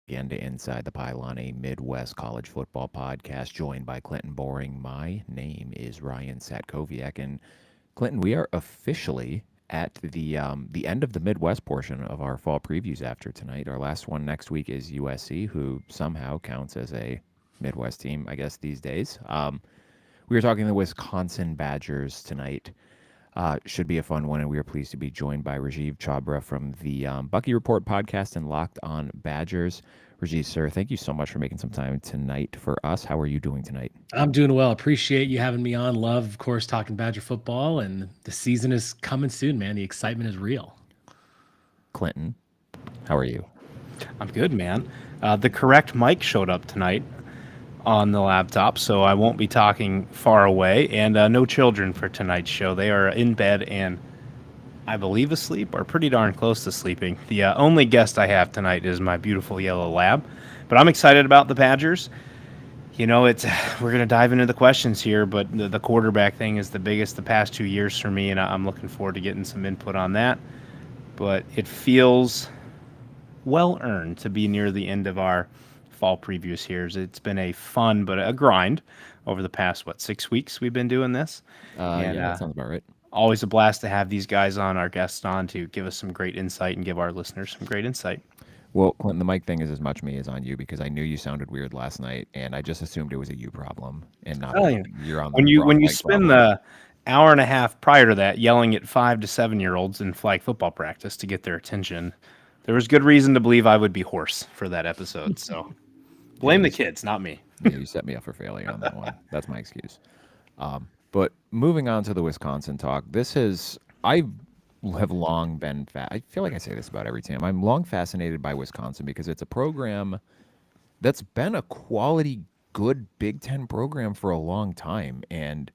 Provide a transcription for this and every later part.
again to Inside the Pylon, a Midwest college football podcast, joined by Clinton Boring. My name is Ryan Satkoviak, and Clinton, we are officially at the end of the Midwest portion of our fall previews after tonight. Our last one next week is USC, who somehow counts as a Midwest team, I guess, these days. We were talking the Wisconsin Badgers tonight. Should be a fun one, and we are pleased to be joined by Rajeev Chhabra from the Bucky Report podcast and Locked on Badgers. Rajeev, sir, thank you so much for making some time tonight for us. How are you doing tonight? I'm doing well. Appreciate you having me on. Love, of course, talking Badger football, and the season is coming soon, man. The excitement is real. Clinton, how are you? I'm good, man. The correct mic showed up tonight on the laptop, so I won't be talking far away. And no children for tonight's show. They are in bed and I believe asleep or pretty darn close to sleeping. The only guest I have tonight is my beautiful yellow lab. But I'm excited about the Badgers. You know, we're going to dive into the questions here, but the quarterback thing is the biggest the past 2 years for me, and I'm looking forward to getting some input on that. But it feels well-earned to be near the end of our fall previews here. It's been a fun but a grind over the past 6 weeks we've been doing this. Yeah, that sounds about right. Always a blast to have these guys on, our guests on, to give us some great insight and give our listeners some great insight. Well, Clinton, the mic thing is as much me as on you because I knew you sounded weird last night, and I just assumed it was a you problem and not you're on the when you mic spend problem. the hour and a half prior to that yelling at 5 to 7-year-olds in flag football practice to get their attention, there was good reason to believe I would be hoarse for that episode. So blame the kids, not me. Yeah, you set me up for failure on that one. That's my excuse. But moving on to the Wisconsin talk, I have long been, I feel like I say this about every team. I'm long fascinated by Wisconsin because it's a program that's been a quality, good Big Ten program for a long time. And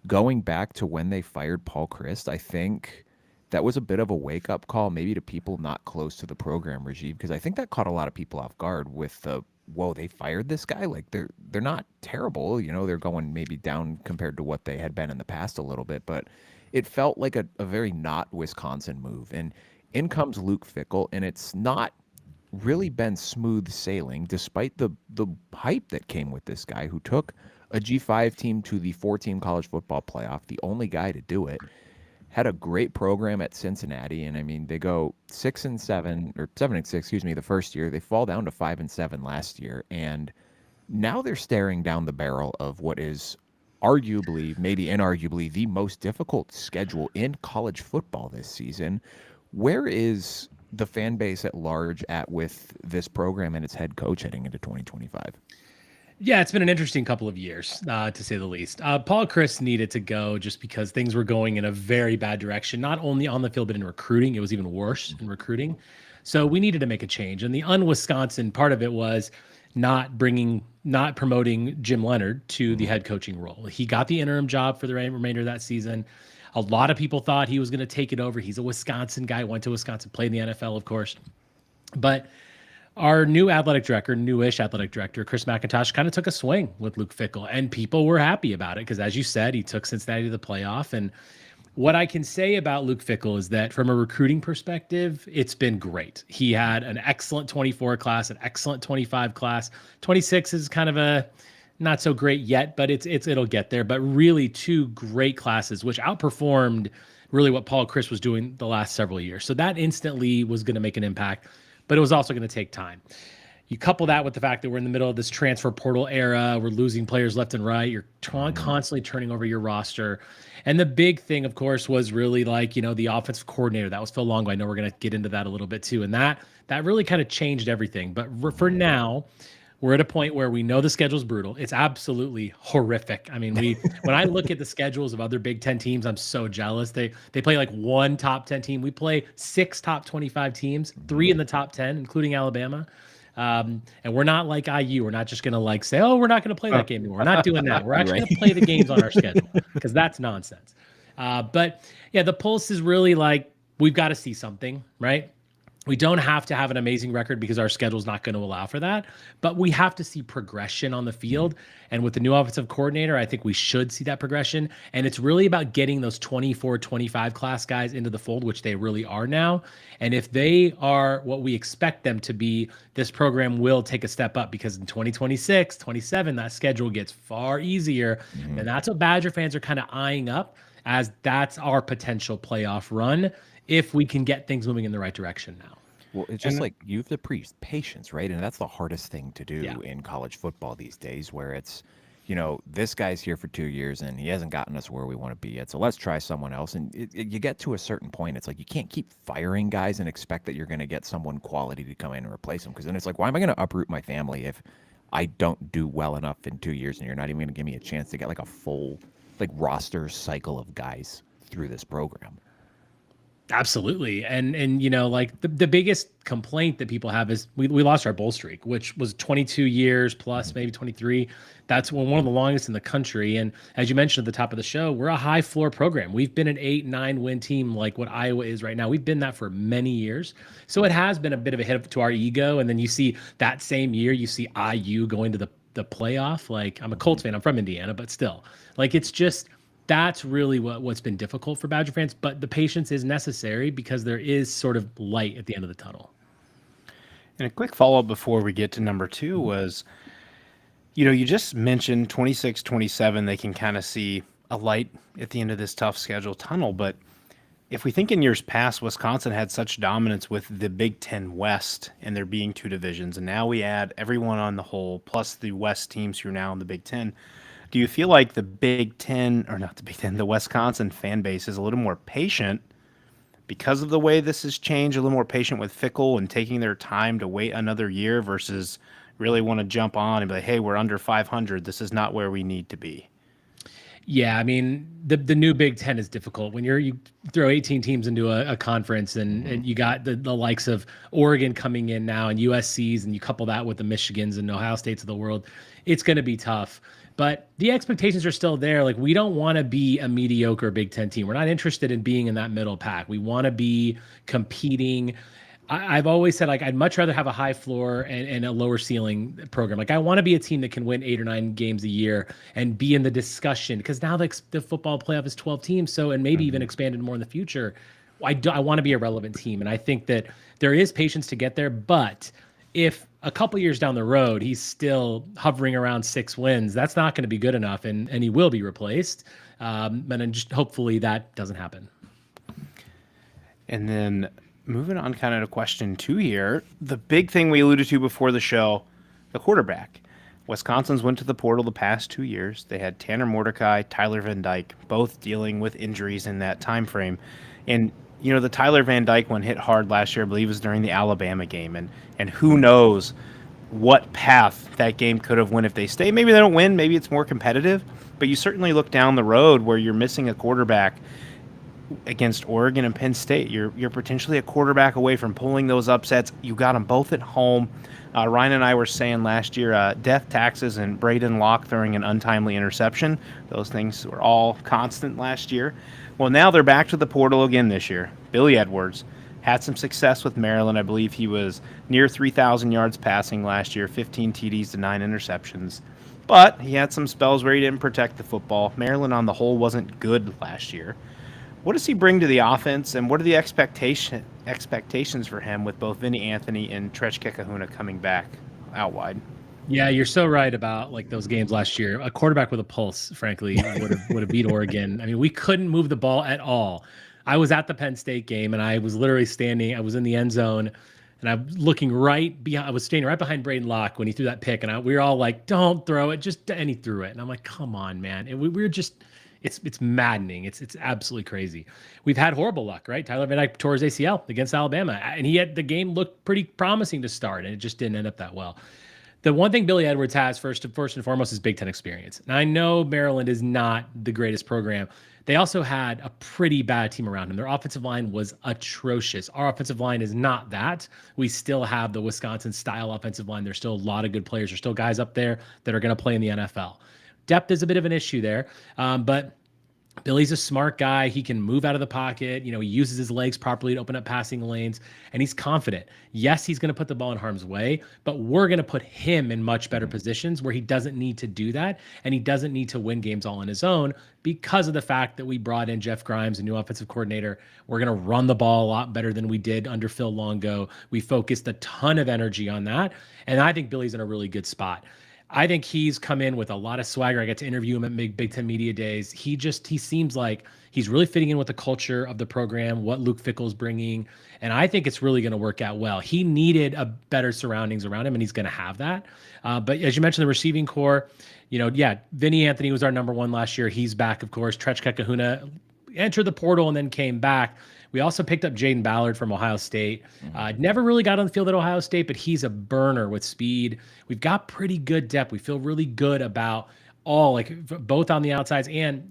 going back to when they fired Paul Chryst, I think that was a bit of a wake-up call maybe to people not close to the program regime, because I think that caught a lot of people off guard with the, whoa, they fired this guy? Like, they're not terrible. You know, they're going maybe down compared to what they had been in the past a little bit, but it felt like a very not Wisconsin move. And in comes Luke Fickell, and it's not really been smooth sailing despite the hype that came with this guy who took a G5 team to the 4-team college football playoff, the only guy to do it. Had a great program at Cincinnati, and I mean they go 6-7 or 7-6, excuse me, the first year. They fall down to 5-7 last year, and now they're staring down the barrel of what is arguably, maybe inarguably, the most difficult schedule in college football this season. Where is the fan base at large at with this program and its head coach heading into 2025? Yeah, it's been an interesting couple of years, to say the least. Paul Chryst needed to go just because things were going in a very bad direction, not only on the field, but in recruiting. It was even worse in recruiting. So we needed to make a change. And the un-Wisconsin part of it was not promoting Jim Leonhard to the head coaching role. He got the interim job for the remainder of that season. A lot of people thought he was going to take it over. He's a Wisconsin guy, went to Wisconsin, played in the NFL, of course. But our newish athletic director, Chris McIntosh, kind of took a swing with Luke Fickell, and people were happy about it because, as you said, he took Cincinnati to the playoff. And what I can say about Luke Fickell is that from a recruiting perspective, it's been great. He had an excellent 24 class, an excellent 25 class. 26 is kind of a not so great yet, but it'll get there. But really 2 great classes, which outperformed really what Paul Chryst was doing the last several years. So that instantly was going to make an impact, but it was also going to take time. You couple that with the fact that we're in the middle of this transfer portal era, we're losing players left and right, you're constantly turning over your roster. And the big thing, of course, was really the offensive coordinator. That was Phil Longo. I know we're going to get into that a little bit too. And that really kind of changed everything. But for now, we're at a point where we know the schedule's brutal. It's absolutely horrific. I mean, when I look at the schedules of other Big Ten teams, I'm so jealous. They play like 1 top 10 team. We play 6 top 25 teams, 3 in the top 10, including Alabama. And we're not like IU. We're not just going to say, oh, we're not going to play that game anymore. We're not doing that. We're actually going to play the games on our schedule because that's nonsense. But yeah, the pulse is really we've got to see something, right? We don't have to have an amazing record because our schedule is not going to allow for that, but we have to see progression on the field. And with the new offensive coordinator, I think we should see that progression. And it's really about getting those 24, 25 class guys into the fold, which they really are now. And if they are what we expect them to be, this program will take a step up, because in 2026, 27, that schedule gets far easier. And that's what Badger fans are kind of eyeing up, as that's our potential playoff run if we can get things moving in the right direction now. Well, it's just like you have to preach patience, right? And that's the hardest thing to do Yeah. in college football these days, where it's, this guy's here for 2 years and he hasn't gotten us where we want to be yet. So let's try someone else. And you get to a certain point, it's like you can't keep firing guys and expect that you're going to get someone quality to come in and replace them. Because then it's like, why am I going to uproot my family if I don't do well enough in 2 years and you're not even going to give me a chance to get like a full roster cycle of guys through this program? Absolutely. And like the biggest complaint that people have is we lost our bowl streak, which was 22 years plus, maybe 23. That's one of the longest in the country. And as you mentioned at the top of the show, we're a high floor program. We've been an 8-9 win team like what Iowa is right now. We've been that for many years. So it has been a bit of a hit to our ego. And then you see that same year, you see IU going to the playoff. Like, I'm a Colts fan, I'm from Indiana, but still, like, it's just, that's really what's been difficult for Badger fans, but the patience is necessary because there is sort of light at the end of the tunnel. And a quick follow-up before we get to number 2 was, you just mentioned 26, 27, they can kind of see a light at the end of this tough schedule tunnel. But if we think in years past, Wisconsin had such dominance with the Big Ten West and there being 2 divisions, and now we add everyone on the whole, plus the West teams who are now in the Big Ten. Do you feel like the Big Ten, or not the Big Ten, the Wisconsin fan base is a little more patient because of the way this has changed, a little more patient with Fickell and taking their time to wait another year versus really want to jump on and be like, hey, we're under 500. This is not where we need to be? Yeah, I mean, the new Big Ten is difficult when you throw 18 teams into a conference and you got the likes of Oregon coming in now and USC's, and you couple that with the Michigans and Ohio States of the world. It's going to be tough. But the expectations are still there. Like, we don't want to be a mediocre Big Ten team. We're not interested in being in that middle pack. We want to be competing. I've always said, like, I'd much rather have a high floor and a lower ceiling program. Like, I want to be a team that can win 8 or 9 games a year and be in the discussion, because now the football playoff is 12 teams. So, and maybe even expanded more in the future. I want to be a relevant team. And I think that there is patience to get there, but if a couple years down the road he's still hovering around 6 wins, that's not going to be good enough, and he will be replaced. And then just hopefully that doesn't happen. And then moving on kind of to question 2 here, the big thing we alluded to before the show, the quarterback. Wisconsin's went to the portal the past 2 years. They had Tanner Moredecai, Tyler Van Dkye, both dealing with injuries in that time frame. And the Tyler Van Dkye one hit hard last year. I believe it was during the Alabama game. And who knows what path that game could have went if they stay. Maybe they don't win. Maybe it's more competitive. But you certainly look down the road where you're missing a quarterback against Oregon and Penn State. You're potentially a quarterback away from pulling those upsets. You got them both at home. Ryan and I were saying last year, death taxes and Braden Locke throwing an untimely interception. Those things were all constant last year. Well, now they're back to the portal again this year. Billy Edwards had some success with Maryland. I believe he was near 3,000 yards passing last year, 15 TDs to 9 interceptions. But he had some spells where he didn't protect the football. Maryland on the whole wasn't good last year. What does he bring to the offense, and what are the expectations for him with both Vinny Anthony and Trech Kahuna coming back out wide? Yeah, you're so right about like those games last year. A quarterback with a pulse, frankly, would have beat Oregon. I mean, we couldn't move the ball at all. I was at the Penn State game, and I was literally standing. I was in the end zone, and I was looking right behind. I was standing right behind Braden Locke when he threw that pick, and we were all like, "Don't throw it!" And he threw it, and I'm like, "Come on, man!" And we were just. It's maddening. It's absolutely crazy. We've had horrible luck, right? Tyler Van Dkye tore his ACL against Alabama, and the game looked pretty promising to start, and it just didn't end up that well. The one thing Billy Edwards has first and foremost is Big Ten experience. And I know Maryland is not the greatest program. They also had a pretty bad team around him. Their offensive line was atrocious. Our offensive line is not that. We still have the Wisconsin-style offensive line. There's still a lot of good players. There's still guys up there that are going to play in the NFL. Depth is a bit of an issue there, but Billy's a smart guy. He can move out of the pocket. He uses his legs properly to open up passing lanes, and he's confident. Yes, he's going to put the ball in harm's way, but we're going to put him in much better positions where he doesn't need to do that, and he doesn't need to win games all on his own because of the fact that we brought in Jeff Grimes, a new offensive coordinator. We're going to run the ball a lot better than we did under Phil Longo. We focused a ton of energy on that, and I think Billy's in a really good spot. I think he's come in with a lot of swagger. I got to interview him at Big Ten Media Days. He seems like he's really fitting in with the culture of the program, what Luke Fickell's bringing, and I think it's really going to work out well. He needed a better surroundings around him, and he's going to have that. But as you mentioned, the receiving core, Vinny Anthony was our number one last year. He's back, of course. Trech Kahuna entered the portal and then came back. We also picked up Jaden Ballard from Ohio State. Never really got on the field at Ohio State, but he's a burner with speed. We've got pretty good depth. We feel really good about both on the outsides, and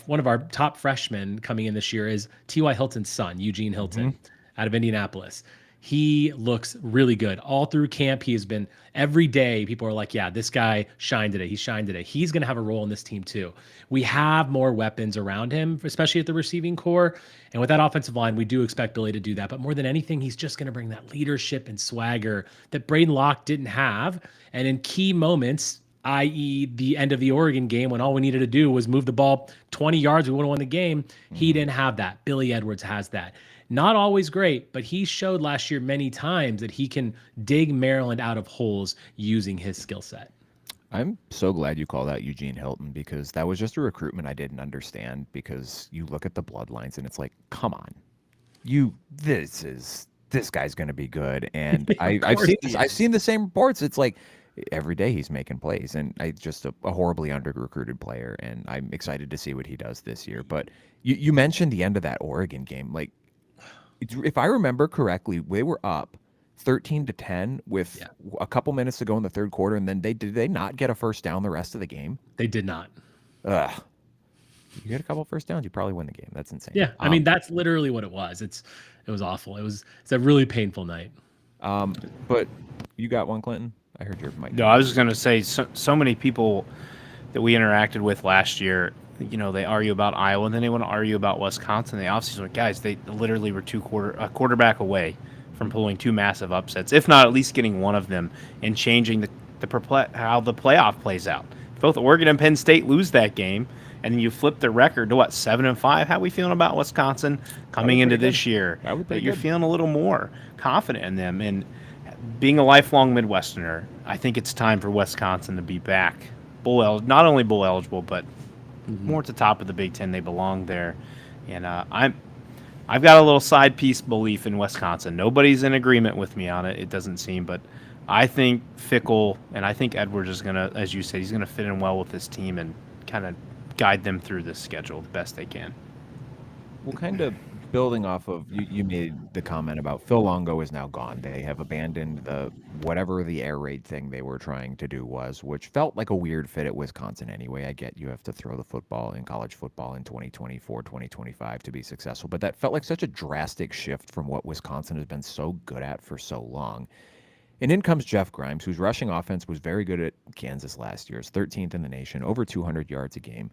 one of our top freshmen coming in this year is T.Y. Hilton's son, Eugene Hilton, out of Indianapolis. He looks really good. All through camp, he has been every day. People are like, yeah, this guy shined today. He shined today. He's going to have a role in this team too. We have more weapons around him, especially at the receiving core. And with that offensive line, we do expect Billy to do that. But more than anything, he's just going to bring that leadership and swagger that Braden Locke didn't have. And in key moments, i.e. the end of the Oregon game when all we needed to do was move the ball 20 yards, we would have won the game. He didn't have that. Billy Edwards has that. Not always great, but he showed last year many times that he can dig Maryland out of holes using his skill set. I'm so glad you called out Eugene Hilton, because that was just a recruitment I didn't understand, because you look at the bloodlines and it's like, come on, this guy's going to be good. And I've seen the same reports. It's like every day he's making plays, and just a horribly under-recruited player. And I'm excited to see what he does this year. But you mentioned the end of that Oregon game. Like, if I remember correctly, they were up 13-10 with a couple minutes to go in the third quarter, and then did they not get a first down the rest of the game? They did not. You get a couple first downs, you probably win the game. That's insane. Yeah, I mean, that's literally what it was. It was awful. It's a really painful night. But you got one, Clinton? I heard your mic. No, I was just going to say, so many people that we interacted with last year, they argue about Iowa, and then they want to argue about Wisconsin. They obviously, guys, they literally were a quarterback away from pulling two massive upsets, if not at least getting one of them and changing how the playoff plays out. Both Oregon and Penn State lose that game, and then you flip the record to 7-5. How are we feeling about Wisconsin coming into this year? That you're feeling a little more confident in them. And being a lifelong Midwesterner, I think it's time for Wisconsin to be back not only bowl eligible, but more at the top of the Big Ten. They belong there. And I've got a little side piece belief in Wisconsin. Nobody's in agreement with me on it, it doesn't seem, but I think Fickell and I think Edwards is going to, as you said, he's going to fit in well with this team and kind of guide them through this schedule the best they can. Well, kind of building off of, you made the comment about Phil Longo is now gone. They have abandoned whatever the air raid thing they were trying to do was, which felt like a weird fit at Wisconsin anyway. I get you have to throw the football in college football in 2024, 2025 to be successful, but that felt like such a drastic shift from what Wisconsin has been so good at for so long. And in comes Jeff Grimes, whose rushing offense was very good at Kansas last year. It's 13th in the nation, over 200 yards a game.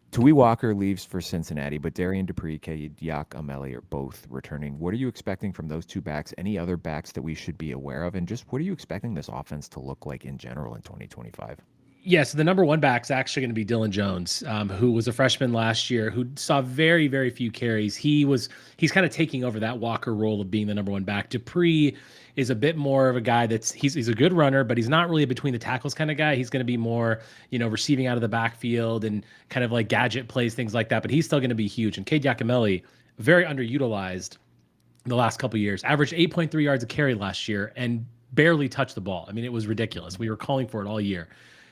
Tui Walker leaves for Cincinnati, but Darian Dupree, Kadiak Ameli are both returning. What are you expecting from those two backs? Any other backs that we should be aware of? And just what are you expecting this offense to look like in general in 2025? Yeah, so the number one back is actually going to be Dylan Jones, who was a freshman last year, who saw very, very few carries. He's kind of taking over that Walker role of being the number one back. Dupree is a bit more of a guy he's a good runner, but he's not really a between the tackles kind of guy. He's going to be more, receiving out of the backfield and kind of like gadget plays, things like that. But he's still going to be huge. And Cade Yakameli, very underutilized the last couple of years, averaged 8.3 yards a carry last year and barely touched the ball. I mean, it was ridiculous. We were calling for it all year.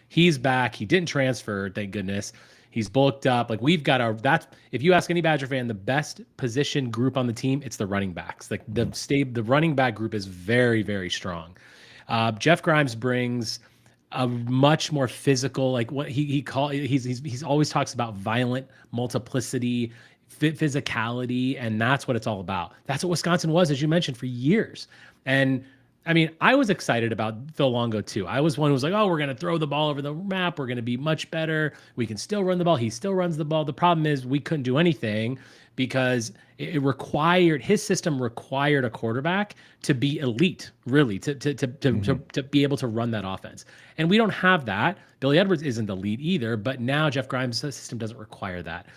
He's back. He didn't transfer, thank goodness. He's bulked up. Like if you ask any Badger fan, the best position group on the team, it's the running backs. Like the running back group is very, very strong. Jeff Grimes brings a much more physical, like what he's always talks about violent multiplicity, physicality, and that's what it's all about. That's what Wisconsin was, as you mentioned, for years. And I mean, I was excited about Phil Longo too. I was one who was like, oh, we're going to throw the ball over the map. We're going to be much better. We can still run the ball. He still runs the ball. The problem is we couldn't do anything because it required, his system required a quarterback to be elite, really, to be able to run that offense. And we don't have that. Billy Edwards isn't elite either, but now Jeff Grimes' system doesn't require that.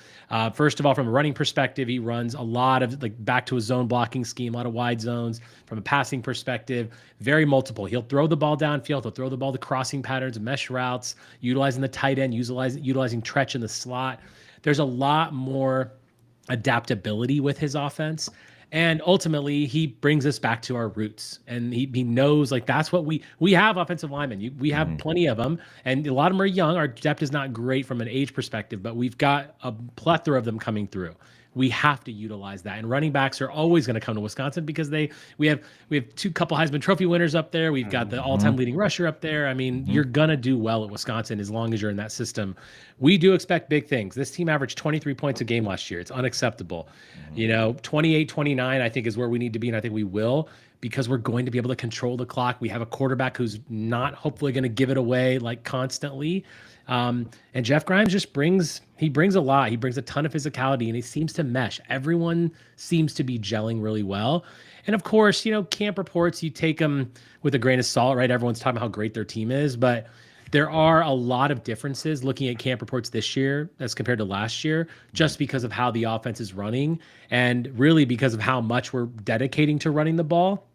First of all, from a running perspective, he runs a lot of like back to a zone blocking scheme, a lot of wide zones. From a passing perspective, very multiple. He'll throw the ball downfield. He'll throw the ball to crossing patterns, mesh routes, utilizing the tight end, utilizing Tretch in the slot. There's a lot more adaptability with his offense. And ultimately, he brings us back to our roots. And he knows, like, that's what we have offensive linemen. We have plenty of them. And a lot of them are young. Our depth is not great from an age perspective, but we've got a plethora of them coming through. We have to utilize that. And running backs are always going to come to Wisconsin because we have couple Heisman Trophy winners up there. We've got the all-time leading rusher up there. I mean, you're going to do well at Wisconsin as long as you're in that system. We do expect big things. This team averaged 23 points a game last year. It's unacceptable. 28, 29, I think is where we need to be, and I think we will, because we're going to be able to control the clock. We have a quarterback who's not hopefully going to give it away like constantly. And Jeff Grimes just brings a lot. He brings a ton of physicality, and he seems to mesh. Everyone seems to be gelling really well. And of course, camp reports, you take them with a grain of salt, right? Everyone's talking about how great their team is, but there are a lot of differences looking at camp reports this year as compared to last year, just because of how the offense is running and really because of how much we're dedicating to running the ball.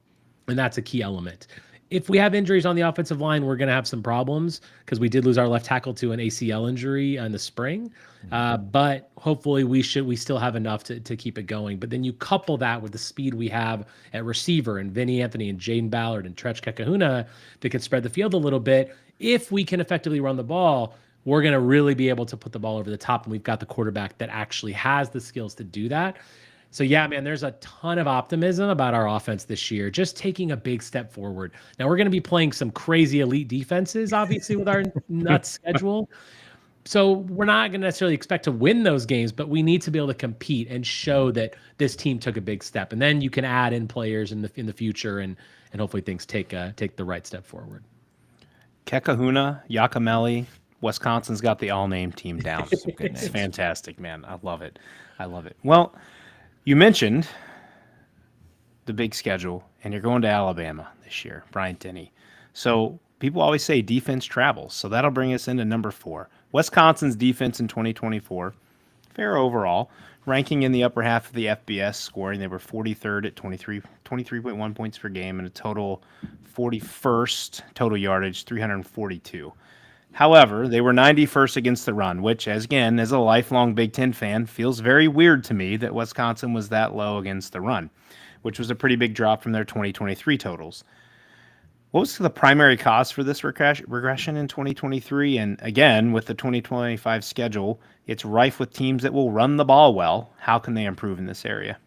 And that's a key element. If we have injuries on the offensive line, we're going to have some problems because we did lose our left tackle to an ACL injury in the spring. But hopefully we still have enough to keep it going. But then you couple that with the speed we have at receiver and Vinny Anthony and Jaden Ballard and Tretch Kekahuna that can spread the field a little bit. If we can effectively run the ball, we're going to really be able to put the ball over the top. And we've got the quarterback that actually has the skills to do that. So, yeah, man, there's a ton of optimism about our offense this year, just taking a big step forward. Now, we're going to be playing some crazy elite defenses, obviously, with our nuts schedule. So we're not going to necessarily expect to win those games, but we need to be able to compete and show that this team took a big step. And then you can add in players in the future, and hopefully things take the right step forward. Kekahuna, Yakameli, Wisconsin's got the all-name team down. It's fantastic, man. I love it. Well, you mentioned the big schedule, and you're going to Alabama this year, Bryant-Denny. So people always say defense travels, so that'll bring us into number 4. Wisconsin's defense in 2024, fair overall, ranking in the upper half of the FBS scoring. They were 43rd at 23.1 points per game, and a total 41st total yardage, 342. However, they were 91st against the run, which, as a lifelong Big Ten fan, feels very weird to me that Wisconsin was that low against the run, which was a pretty big drop from their 2023 totals. What was the primary cause for this regression in 2023? And again, with the 2025 schedule, it's rife with teams that will run the ball well. How can they improve in this area?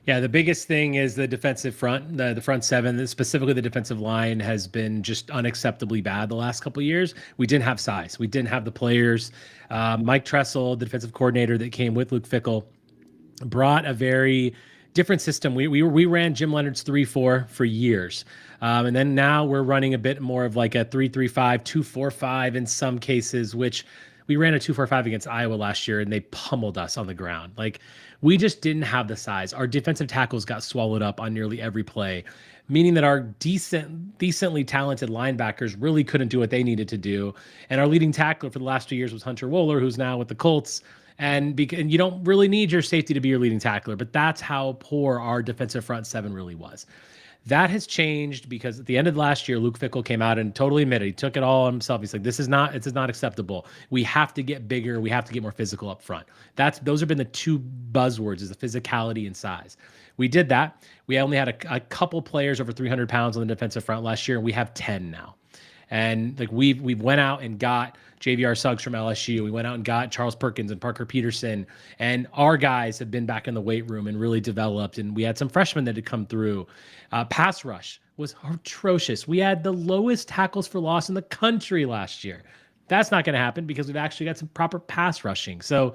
Yeah, the biggest thing is the defensive front, the front seven, specifically the defensive line, has been just unacceptably bad the last couple of years. We didn't have size. We didn't have the players. Mike Tressel, the defensive coordinator that came with Luke Fickell, brought a very different system. We ran Jim Leonard's 3-4 for years. And then now we're running a bit more of like a 3-3-5, 2-4-5 in some cases, which we ran a 2-4-5 against Iowa last year, and they pummeled us on the ground. Like, we just didn't have the size. Our defensive tackles got swallowed up on nearly every play, meaning that our decently talented linebackers really couldn't do what they needed to do. And our leading tackler for the last 2 years was Hunter Wohler, who's now with the Colts. And you don't really need your safety to be your leading tackler, but that's how poor our defensive front seven really was. That has changed because at the end of last year, Luke Fickell came out and totally admitted, he took it all on himself. He's like, this is not acceptable. We have to get bigger. We have to get more physical up front. Those have been the two buzzwords, is the physicality and size. We did that. We only had a couple players over 300 pounds on the defensive front last year, and we have 10 now. And like we went out and got JVR Suggs from LSU. We went out and got Charles Perkins and Parker Peterson. And our guys have been back in the weight room and really developed. And we had some freshmen that had come through. Pass rush was atrocious. We had the lowest tackles for loss in the country last year. That's not going to happen because we've actually got some proper pass rushing. So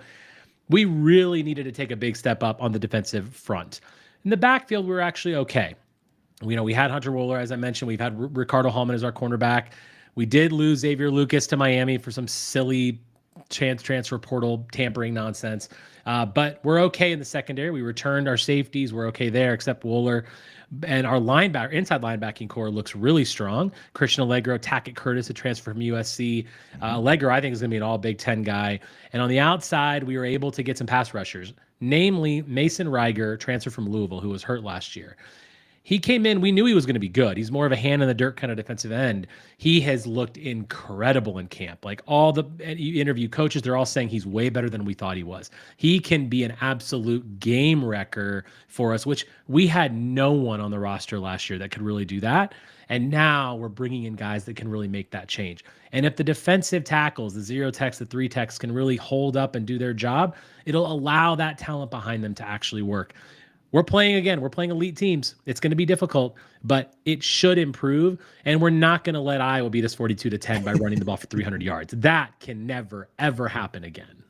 we really needed to take a big step up on the defensive front. In the backfield, we were actually okay. We had Hunter Wohler, as I mentioned. We've had Ricardo Hallman as our cornerback. We did lose Xavier Lucas to Miami for some silly transfer portal tampering nonsense. But we're okay in the secondary. We returned our safeties. We're okay there, except Wohler. And our inside linebacking core looks really strong. Christian Allegro, Tackett Curtis, a transfer from USC. Allegro, I think, is going to be an all Big Ten guy. And on the outside, we were able to get some pass rushers, namely Mason Reiger, transfer from Louisville, who was hurt last year. He came in, we knew he was going to be good. He's more of a hand in the dirt kind of defensive end. He has looked incredible in camp. Like all the interview coaches, they're all saying he's way better than we thought he was. He can be an absolute game wrecker for us, which we had no one on the roster last year that could really do that. And now we're bringing in guys that can really make that change. And if the defensive tackles, the 0 techs, the 3 techs can really hold up and do their job, it'll allow that talent behind them to actually work. We're playing elite teams. It's going to be difficult, but it should improve. And we're not going to let Iowa beat us 42-10 by running the ball for 300 yards. That can never, ever happen again.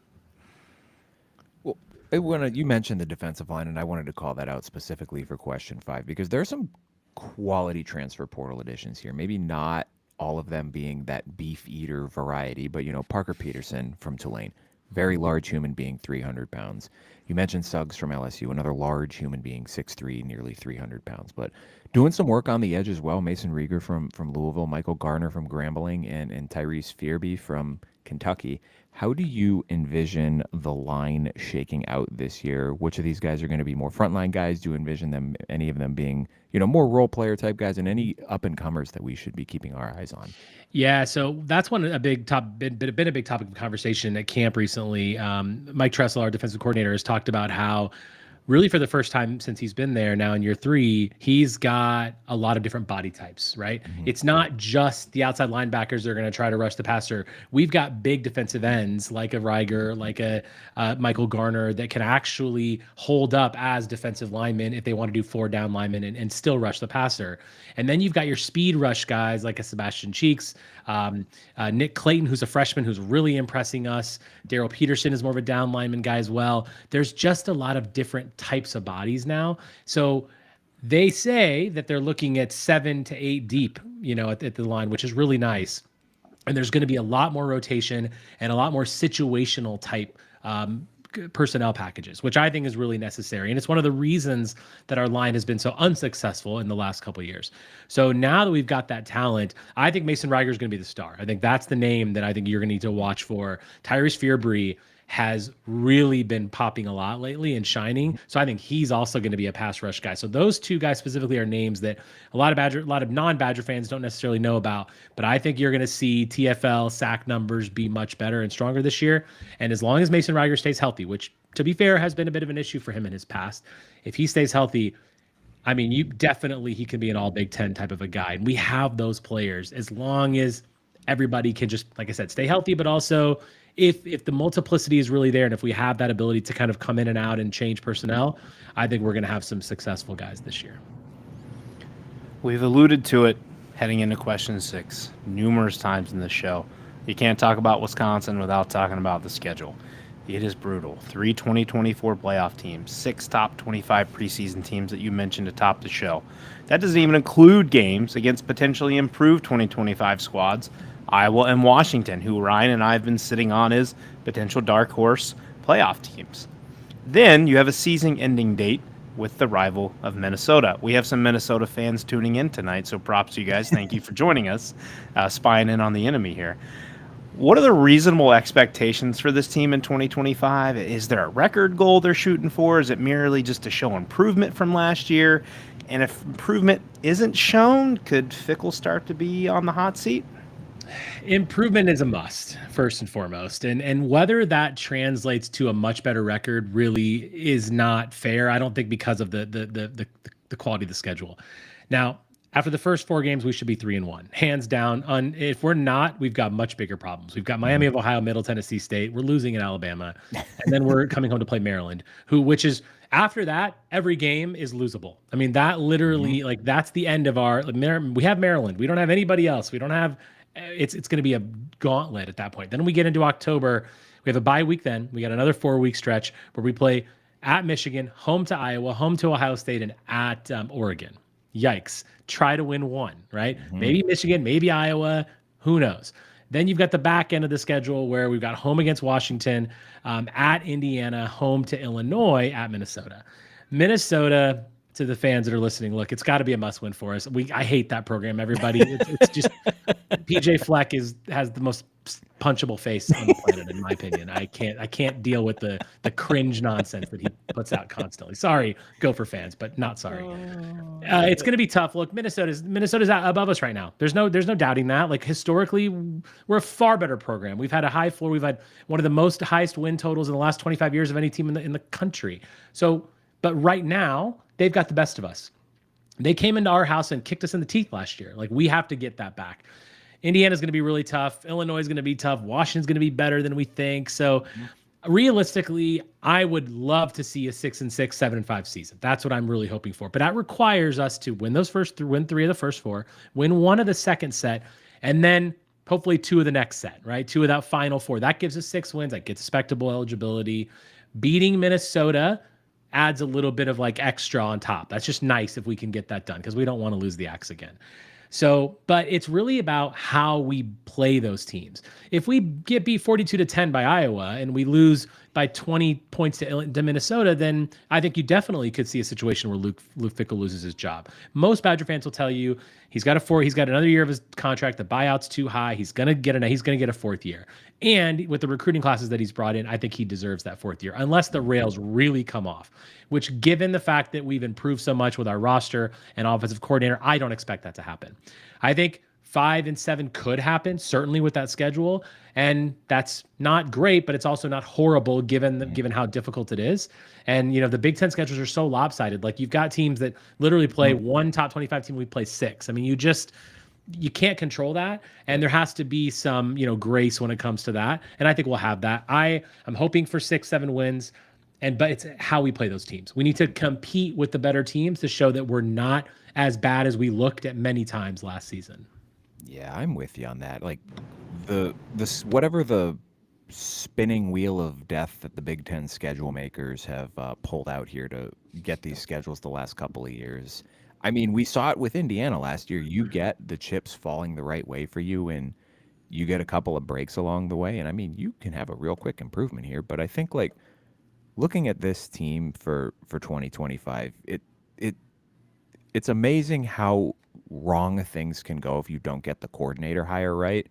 Well, when you mentioned the defensive line, and I wanted to call that out specifically for question 5, because there are some quality transfer portal additions here. Maybe not all of them being that beef eater variety, but, Parker Peterson from Tulane. Very large human being, 300 pounds. You mentioned Suggs from LSU, another large human being, 6'3", nearly 300 pounds. But doing some work on the edge as well. Mason Rieger from Louisville, Michael Garner from Grambling, and Tyrese Fearby from Kentucky. How do you envision the line shaking out this year? Which of these guys are going to be more frontline guys? Do you envision any of them being, more role player type guys, and any up and comers that we should be keeping our eyes on? Yeah, so that's been a big topic of conversation at camp recently. Mike Tressel, our defensive coordinator, has talked about how really for the first time since he's been there now in year 3, he's got a lot of different body types, right? Mm-hmm. It's not just the outside linebackers that are going to try to rush the passer. We've got big defensive ends like a Reiger, like a Michael Garner that can actually hold up as defensive linemen if they want to do 4 down linemen and still rush the passer. And then you've got your speed rush guys like a Sebastian Cheeks, Nick Clayton, who's a freshman who's really impressing us. Daryl Peterson is more of a down lineman guy as well. There's just a lot of different types of bodies now. So they say that they're looking at 7 to 8 deep, at the line, which is really nice. And there's going to be a lot more rotation and a lot more situational type personnel packages, which I think is really necessary. And it's one of the reasons that our line has been so unsuccessful in the last couple of years. So now that we've got that talent, I think Mason Reiger is going to be the star. I think that's the name that I think you're going to need to watch for. Tyrese Fearby has really been popping a lot lately and shining. So I think he's also going to be a pass rush guy. So those 2 guys specifically are names that a lot of non-Badger fans don't necessarily know about, but I think you're going to see TFL sack numbers be much better and stronger this year. And as long as Mason Reiger stays healthy, which to be fair has been a bit of an issue for him in his past, if he stays healthy, I mean, he can be an all Big Ten type of a guy. And we have those players as long as everybody can just, like I said, stay healthy, but also if the multiplicity is really there, and if we have that ability to kind of come in and out and change personnel, I think we're going to have some successful guys this year. We've alluded to it heading into question 6 numerous times in this show. You can't talk about Wisconsin without talking about the schedule. It is brutal. 3 2024 playoff teams, 6 top 25 preseason teams that you mentioned to top the show. That doesn't even include games against potentially improved 2025 squads, Iowa and Washington, who Ryan and I have been sitting on as potential dark horse playoff teams. Then you have a season-ending date with the rival of Minnesota. We have some Minnesota fans tuning in tonight, so props to you guys. Thank you for joining us, spying in on the enemy here. What are the reasonable expectations for this team in 2025? Is there a record goal they're shooting for? Is it merely just to show improvement from last year? And if improvement isn't shown, could Fickell start to be on the hot seat? Improvement is a must, first and foremost. And whether that translates to a much better record really is not fair. I don't think because of the quality of the schedule. Now, after the first 4 games, we should be 3-1, hands down. If we're not, we've got much bigger problems. We've got Miami of Ohio, Middle Tennessee State. We're losing in Alabama, and then we're coming home to play Maryland, which is after that, every game is losable. I mean, that literally, that's the end of our. We have Maryland. We don't have anybody else. We don't have. It's going to be a gauntlet at that point. Then we get into October. We have a bye week. Then we got another 4-week stretch where we play at Michigan, home to Iowa, home to Ohio State, and at Oregon. Yikes. Try to win one, right? Maybe Michigan, maybe Iowa, who knows? Then you've got the back end of the schedule where we've got home against Washington, at Indiana, home to Illinois, at Minnesota. Minnesota, to the fans that are listening, look, it's got to be a must-win for us. I hate that program, everybody. It's just PJ Fleck has the most punchable face on the planet, in my opinion. I can't deal with the cringe nonsense that he puts out constantly. Sorry, Gopher fans, but not sorry. It's going to be tough. Look, Minnesota's above us right now. There's no doubting that. Like, historically, we're a far better program. We've had a high floor. We've had one of the highest win totals in the last 25 years of any team in the country. So, but right now, they've got the best of us. They came into our house and kicked us in the teeth last year. Like, we have to get that back. Indiana's going to be really tough. Illinois is going to be tough. Washington's going to be better than we think. So realistically, I would love to see a 6-6, 7-5 season. That's what I'm really hoping for. But that requires us to win win 3 of the first 4, win 1 of the second set, and then hopefully 2 of the next set, right? 2 of that final 4. That gives us 6 wins. That gets respectable eligibility. Beating Minnesota adds a little bit of like extra on top. That's just nice if we can get that done, because we don't want to lose the axe again. So, but it's really about how we play those teams. If we get beat 42-10 by Iowa and we lose by 20 points to Minnesota, then I think you definitely could see a situation where Luke Fickell loses his job. Most Badger fans will tell you he's got another year of his contract. The buyout's too high. He's gonna get a 4th year. And with the recruiting classes that he's brought in, I think he deserves that 4th year, unless the rails really come off, which, given the fact that we've improved so much with our roster and offensive coordinator, I don't expect that to happen. I think 5 and 7 could happen, certainly with that schedule. And that's not great, but it's also not horrible given how difficult it is. And, the Big Ten schedules are so lopsided. Like, you've got teams that literally play one top 25 team, we play 6. I mean, you can't control that. And there has to be some, grace when it comes to that. And I think we'll have that. I'm hoping for 6-7 wins. But it's how we play those teams. We need to compete with the better teams to show that we're not as bad as we looked at many times last season. Yeah, I'm with you on that. Like, whatever the spinning wheel of death that the Big Ten schedule makers have pulled out here to get these schedules the last couple of years. I mean, we saw it with Indiana last year. You get the chips falling the right way for you, and you get a couple of breaks along the way. And I mean, you can have a real quick improvement here. But I think, like, looking at this team for 2025, it's amazing how wrong things can go if you don't get the coordinator hire right.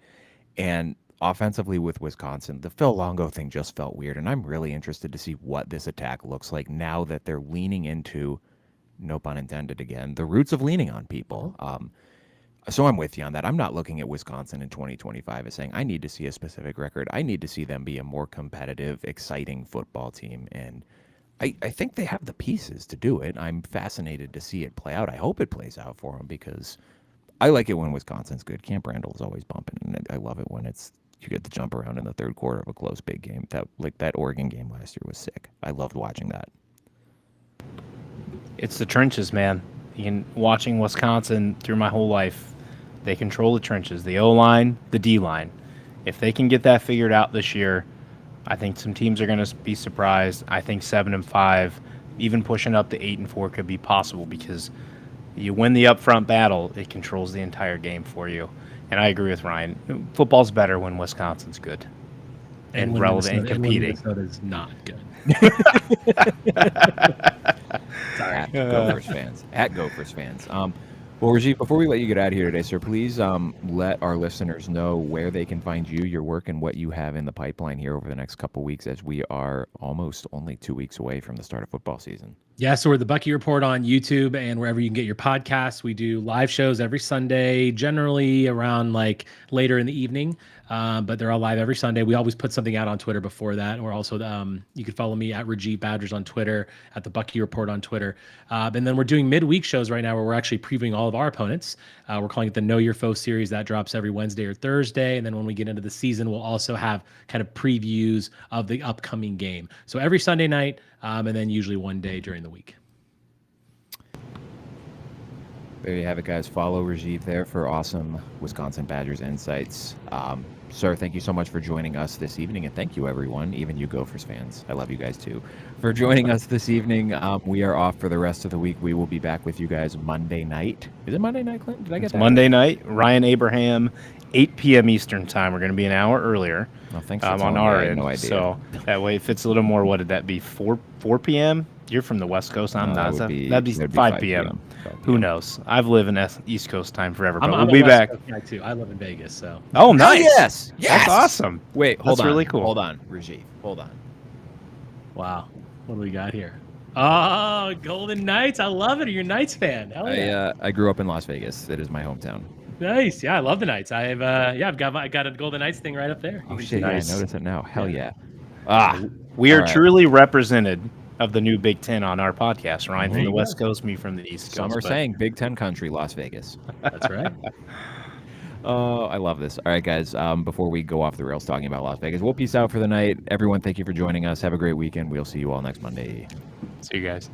And offensively with Wisconsin, the Phil Longo thing just felt weird. And I'm really interested to see what this attack looks like now that they're leaning into, no pun intended again, the roots of leaning on people. So I'm with you on that. I'm not looking at Wisconsin in 2025 as saying I need to see a specific record. I need to see them be a more competitive, exciting football team. And I think they have the pieces to do it. I'm fascinated to see it play out. I hope it plays out for them, because I like it when Wisconsin's good. Camp Randall's always bumping, and I love it when you get to jump around in the third quarter of a close big game. That Oregon game last year was sick. I loved watching that. It's the trenches, man. Watching Wisconsin through my whole life, they control the trenches, the O-line, the D-line. If they can get that figured out this year, I think some teams are going to be surprised. I think 7-5, even pushing up to 8-4 could be possible, because you win the upfront battle, it controls the entire game for you. And I agree with Ryan. Football's better when Wisconsin's good and relevant and competing. Minnesota's not good. Sorry, at Gophers fans. Well, Rajeev, before we let you get out of here today, sir, please let our listeners know where they can find you, your work, and what you have in the pipeline here over the next couple weeks, as we are almost only 2 weeks away from the start of football season. Yeah, so we're the Bucky Report on YouTube and wherever you can get your podcasts. We do live shows every Sunday, generally around like later in the evening, but they're all live every Sunday. We always put something out on Twitter before that. Or also, you can follow me at Rajeev Badgers on Twitter, at the Bucky Report on Twitter. And then we're doing midweek shows right now where we're actually previewing all of our opponents. We're calling it the Know Your Foe series. That drops every Wednesday or Thursday. And then when we get into the season, we'll also have kind of previews of the upcoming game. So every Sunday night, and then usually one day during the week. There you have it, guys. Follow Rajeev there for awesome Wisconsin Badgers insights. Sir, thank you so much for joining us this evening, and thank you, everyone, even you Gophers fans. I love you guys, too, for joining us this evening. We are off for the rest of the week. We will be back with you guys Monday night. Is it Monday night, Clint? Did I get that Monday right? night, Ryan Abraham, 8 p.m. Eastern time. We're going to be an hour earlier Well, thanks for on telling me. our I had end. no idea. So that way it fits a little more. What did that be? 4 p.m.? You're from the West Coast. I'm No, not. that'd be 5 p.m. 5 Who p.m. knows? I've lived in East Coast time forever, but I'm we'll a be West back. Coast guy too. I live in Vegas, so. Oh, Oh, nice. yes! That's awesome. Wait, hold That's on. really cool. Hold on, Rajeev. Hold on. Wow. What do we got here? Oh, Golden Knights. I love it. You're a Knights fan. Hell yeah. I grew up in Las Vegas. It is my hometown. Nice. Yeah, I love the Knights. I've I've got a Golden Knights thing right up there. Oh, You can shit, see yeah, I Nice. notice it now. Hell Yeah. yeah. We are All right. truly represented of the new Big Ten on our podcast. Ryan There from the you West go. Coast, me from the East Some Coast. are but- saying Big Ten country, Las Vegas. That's right. Oh, I love this. All right, guys, before we go off the rails talking about Las Vegas, we'll peace out for the night. Everyone, thank you for joining us. Have a great weekend. We'll see you all next Monday. See you guys.